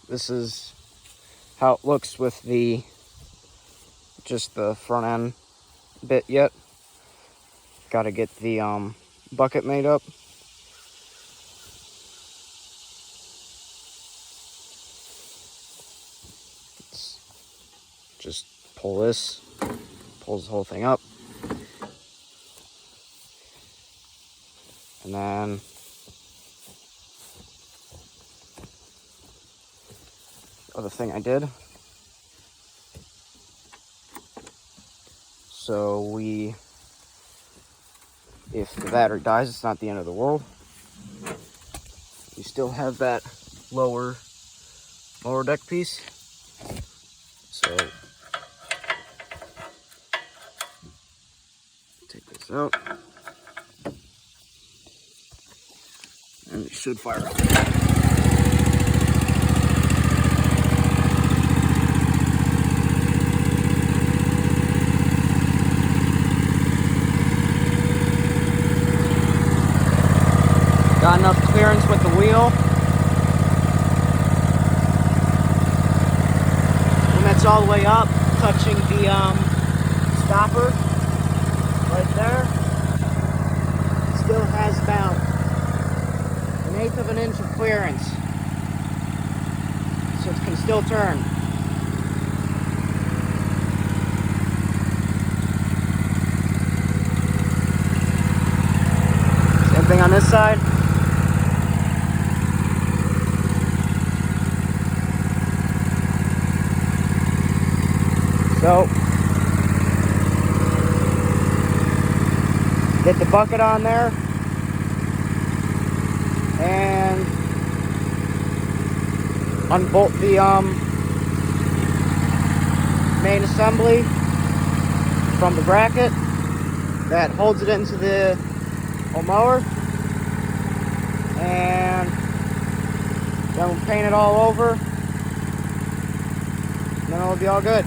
this is how it looks with just the front end bit yet. Got to get the bucket made up. Let's just pull this, pulls the whole thing up. And then the other thing I did, so if the battery dies, it's not the end of the world. You still have that lower mower deck piece. So take this out, and it should fire up. Got enough clearance with the wheel. When that's all the way up, touching the stopper right there, still has about 1/8 of an inch of clearance. So it can still turn. Same thing on this side. So, get the bucket on there, and unbolt the main assembly from the bracket that holds it into the mower, and then we'll paint it all over, and then it'll be all good.